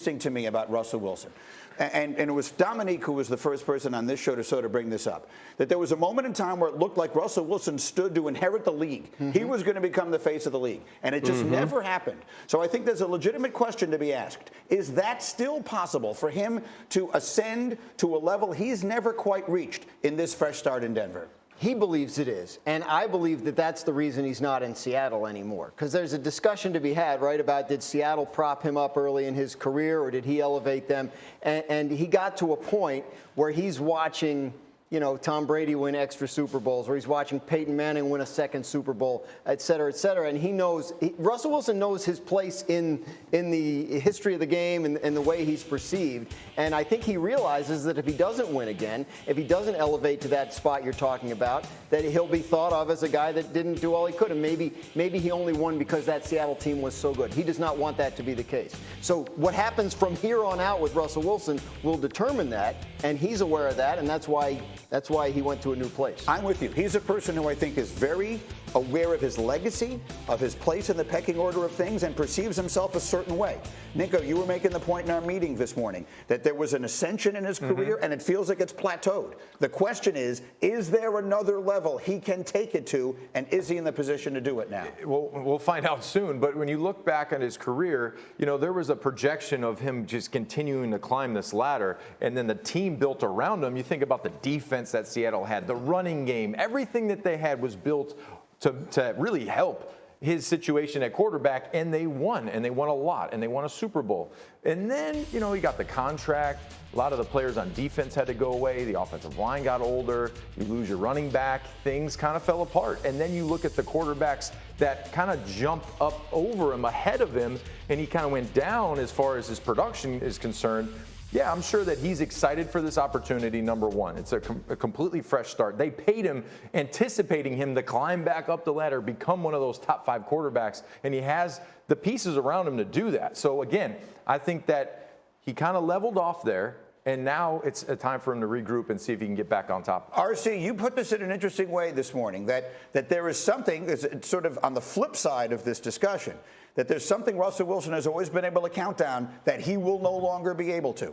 To me about Russell Wilson. And it was Dominique who was the first person on this show to sort of bring this up, that there was a moment in time where it looked like Russell Wilson stood to inherit the league. He was going to become the face of the league, and it just never happened. So I think there's a legitimate question to be asked. Is that still possible for him to ascend to a level he's never quite reached in this fresh start in Denver? He believes it is, and I believe that that's the reason he's not in Seattle anymore. Because there's a discussion to be had, right, about did Seattle prop him up early in his career or did he elevate them? And he got to a point where he's watching, you know, Tom Brady win extra Super Bowls, where he's watching Peyton Manning win a second Super Bowl, et cetera, et cetera. And he knows, Russell Wilson knows his place in the history of the game and the way he's perceived. And I think he realizes that if he doesn't win again, if he doesn't elevate to that spot you're talking about, that he'll be thought of as a guy that didn't do all he could. And maybe he only won because that Seattle team was so good. He does not want that to be the case. So what happens from here on out with Russell Wilson will determine that, and he's aware of that, and that's why he went to a new place. I'm with you. He's a person who I think is very aware of his legacy, of his place in the pecking order of things, and perceives himself a certain way. Nico, you were making the point in our meeting this morning that there was an ascension in his career, and it feels like it's plateaued. The question is there another level he can take it to, and is he in the position to do it now? Well, we'll find out soon, but when you look back on his career, you know, there was a projection of him just continuing to climb this ladder, and then the team built around him. You think about the defense that Seattle had, the running game, everything that they had was built to really help his situation at quarterback, and they won a lot, and they won a Super Bowl. And then, you know, he got the contract. A lot of the players on defense had to go away. The offensive line got older. You lose your running back. Things kind of fell apart. And then you look at the quarterbacks that kind of jumped up over him, ahead of him, and he kind of went down as far as his production is concerned. Yeah, I'm sure that he's excited for this opportunity, number one. It's a completely fresh start. They paid him anticipating him to climb back up the ladder, become one of those top 5 quarterbacks, and he has the pieces around him to do that. So, again, I think that he kind of leveled off there, and now it's a time for him to regroup and see if he can get back on top. RC, you put this in an interesting way this morning, that there is something, it's sort of on the flip side of this discussion, that there's something Russell Wilson has always been able to count down that he will no longer be able to.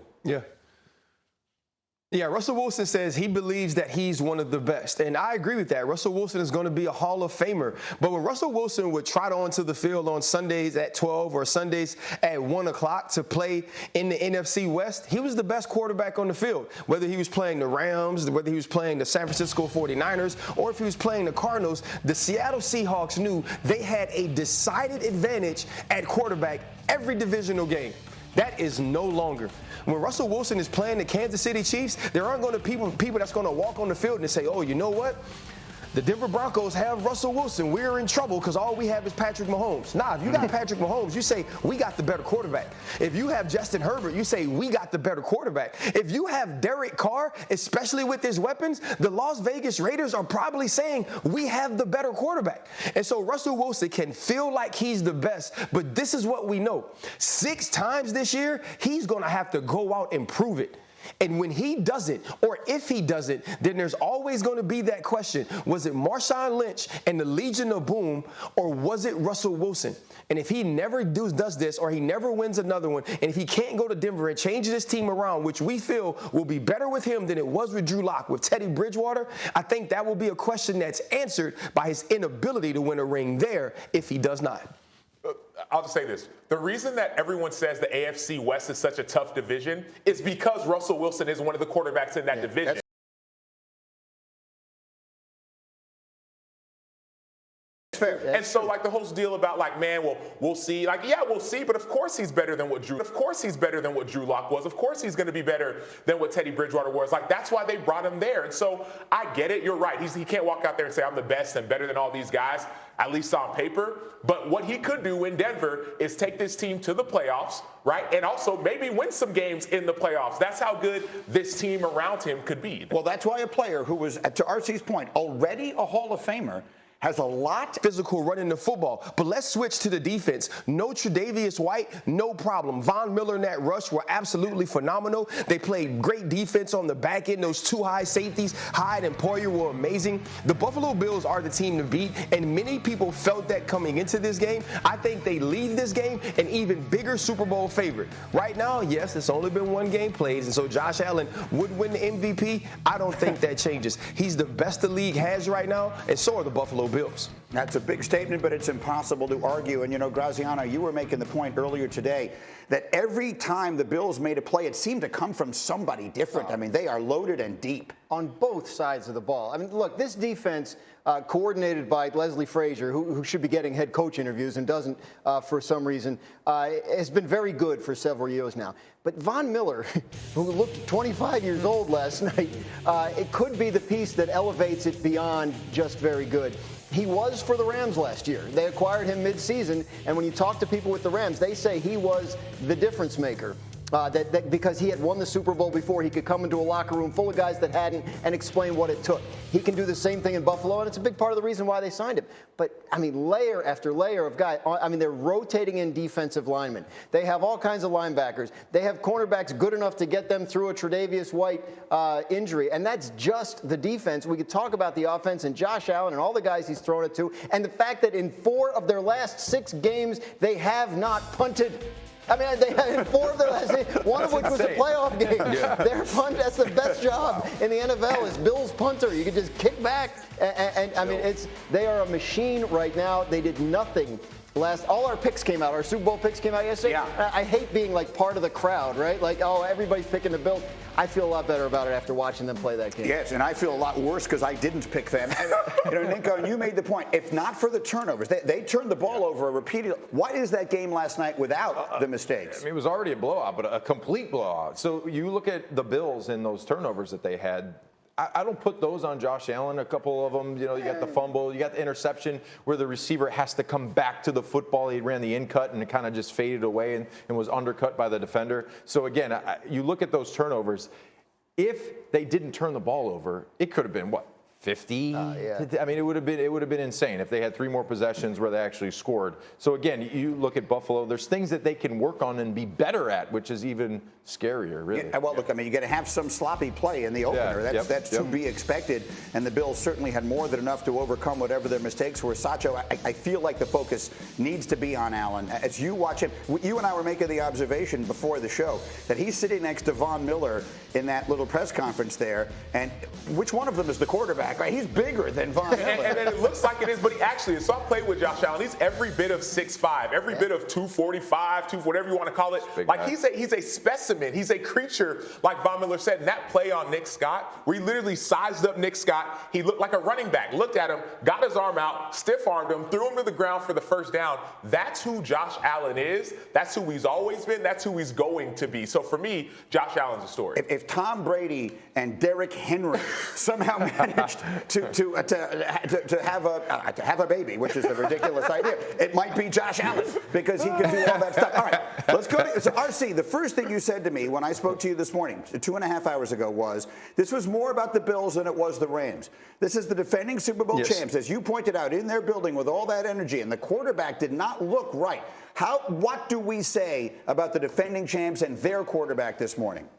Yeah, Russell Wilson says he believes that he's one of the best, and I agree with that. Russell Wilson is going to be a Hall of Famer, but when Russell Wilson would trot onto the field on Sundays at 12 or Sundays at 1 o'clock to play in the NFC West, he was the best quarterback on the field, whether he was playing the Rams, whether he was playing the San Francisco 49ers, or if he was playing the Cardinals. The Seattle Seahawks knew they had a decided advantage at quarterback every divisional game. That is no longer. When Russell Wilson is playing the Kansas City Chiefs, there aren't going to be people that's going to walk on the field and say, oh, you know what? The Denver Broncos have Russell Wilson. We're in trouble because all we have is Patrick Mahomes. Nah, if you got Patrick Mahomes, you say, we got the better quarterback. If you have Justin Herbert, you say, we got the better quarterback. If you have Derek Carr, especially with his weapons, the Las Vegas Raiders are probably saying, we have the better quarterback. And so Russell Wilson can feel like he's the best, but this is what we know. 6 times this year, he's going to have to go out and prove it. And when he doesn't, or if he doesn't, then there's always going to be that question. Was it Marshawn Lynch and the Legion of Boom, or was it Russell Wilson? And if he never does this, or he never wins another one, and if he can't go to Denver and change this team around, which we feel will be better with him than it was with Drew Lock, with Teddy Bridgewater, I think that will be a question that's answered by his inability to win a ring there if he does not. I'll just say this. The reason that everyone says the AFC West is such a tough division is because Russell Wilson is one of the quarterbacks in that division. Fair. And so, like, the whole deal about, like, man, well, we'll see. Like, yeah, we'll see. But of course he's better than what Drew. Of course he's better than what Drew Lock was. Of course he's going to be better than what Teddy Bridgewater was. Like, that's why they brought him there. And so I get it. You're right. He can't walk out there and say I'm the best and better than all these guys, at least on paper. But what he could do in Denver is take this team to the playoffs, right? And also maybe win some games in the playoffs. That's how good this team around him could be. Well, that's why a player who was, to RC's point, already a Hall of Famer has a lot. Physical running the football. But let's switch to the defense. No Tre'Davious White, no problem. Von Miller and that rush were absolutely phenomenal. They played great defense on the back end. Those two high safeties, Hyde and Poyer, were amazing. The Buffalo Bills are the team to beat, and many people felt that coming into this game. I think they lead this game an even bigger Super Bowl favorite. Right now, yes, it's only been one game played, and so Josh Allen would win the MVP. I don't think that changes. He's the best the league has right now, and so are the Buffalo Bills. That's a big statement, but it's impossible to argue. And, you know, Graziano, you were making the point earlier today that every time the Bills made a play, it seemed to come from somebody different. I mean, they are loaded and deep. On both sides of the ball. I mean, look, this defense, coordinated by Leslie Frazier, who should be getting head coach interviews and doesn't for some reason, has been very good for several years now. But Von Miller, who looked 25 years old last night, it could be the piece that elevates it beyond just very good. He was for the Rams last year. They acquired him midseason, and when you talk to people with the Rams, they say he was the difference maker. Because he had won the Super Bowl before, he could come into a locker room full of guys that hadn't and explain what it took. He can do the same thing in Buffalo, and it's a big part of the reason why they signed him. But, I mean, layer after layer of guys. I mean, they're rotating in defensive linemen. They have all kinds of linebackers. They have cornerbacks good enough to get them through a Tre'Davious White injury, and that's just the defense. We could talk about the offense and Josh Allen and all the guys he's thrown it to, and the fact that in 4 of their last 6 games, they have not punted. I mean, they had 4 of their last 8, one of which was a playoff game. Yeah. Their punt, that's the best job in the NFL, is Bill's punter. You can just kick back. And I mean, they are a machine right now. They did nothing. All our picks came out. Our Super Bowl picks came out yesterday. Yeah. I hate being like part of the crowd, right? Like, oh, everybody's picking the Bills. I feel a lot better about it after watching them play that game. Yes, and I feel a lot worse because I didn't pick them. And, you know, Nico, you made the point. If not for the turnovers, they turned the ball over repeatedly. What is that game last night without the mistakes? I mean, it was already a blowout, but a complete blowout. So you look at the Bills and those turnovers that they had. I don't put those on Josh Allen. A couple of them, you know, you got the fumble, you got the interception where the receiver has to come back to the football. He ran the in cut and it kind of just faded away and was undercut by the defender. So again, you look at those turnovers. If they didn't turn the ball over, it could have been what? 50. Yeah. I mean, it would have been insane if they had 3 more possessions where they actually scored. So again, you look at Buffalo. There's things that they can work on and be better at, which is even scarier, really. Yeah, well, look, I mean, you got to have some sloppy play in the opener. That's to be expected. And the Bills certainly had more than enough to overcome whatever their mistakes were. Sacho, I feel like the focus needs to be on Allen. As you watch him, you and I were making the observation before the show that he's sitting next to Von Miller in that little press conference there. And which one of them is the quarterback? Right? He's bigger than Von Miller. And it looks like it is, but he actually is. So I played with Josh Allen. He's every bit of 6'5", every bit of 245, whatever you want to call it. Like guy. He's a specimen. He's a creature, like Von Miller said. And that play on Nick Scott, where he literally sized up Nick Scott. He looked like a running back. Looked at him, got his arm out, stiff-armed him, threw him to the ground for the first down. That's who Josh Allen is. That's who he's always been. That's who he's going to be. So for me, Josh Allen's a story. If Tom Brady and Derrick Henry somehow managed to have a baby, which is a ridiculous idea, it might be Josh Allen because he can do all that stuff. All right, let's go to RC. The first thing you said to me when I spoke to you this morning, 2.5 hours ago, was this was more about the Bills than it was the Rams. This is the defending Super Bowl champs, as you pointed out, in their building with all that energy, and the quarterback did not look right. What do we say about the defending champs and their quarterback this morning?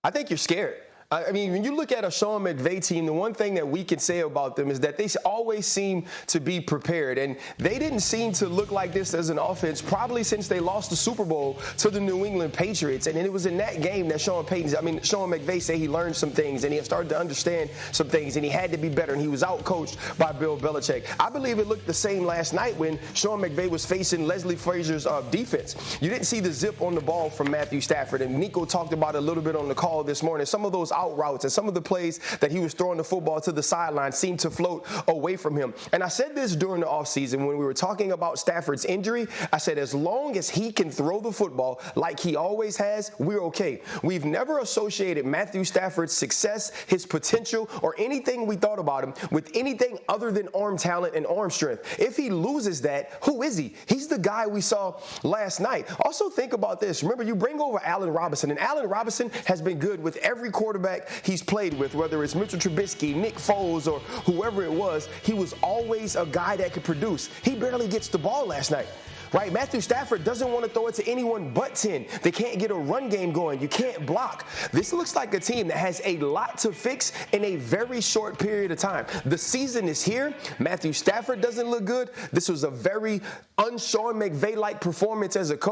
I think you're scared. I mean, when you look at a Sean McVay team, the one thing that we can say about them is that they always seem to be prepared. And they didn't seem to look like this as an offense probably since they lost the Super Bowl to the New England Patriots. And it was in that game that Sean McVay said he learned some things and he had started to understand some things and he had to be better. And he was out-coached by Bill Belichick. I believe it looked the same last night when Sean McVay was facing Leslie Frazier's defense. You didn't see the zip on the ball from Matthew Stafford. And Nico talked about it a little bit on the call this morning. Some of those out routes and some of the plays that he was throwing the football to the sideline seemed to float away from him. And I said this during the offseason when we were talking about Stafford's injury. I said, as long as he can throw the football like he always has, we're okay. We've never associated Matthew Stafford's success, his potential, or anything we thought about him with anything other than arm talent and arm strength. If he loses that, who is he? He's the guy we saw last night. Also think about this. Remember, you bring over Allen Robinson, and Allen Robinson has been good with every quarterback quarterback he's played with, whether it's Mitchell Trubisky, Nick Foles, or whoever it was, he was always a guy that could produce. He barely gets the ball last night. Right? Matthew Stafford doesn't want to throw it to anyone but 10. They can't get a run game going. You can't block. This looks like a team that has a lot to fix in a very short period of time. The season is here. Matthew Stafford doesn't look good. This was a very un-Sean McVay-like performance as a coach.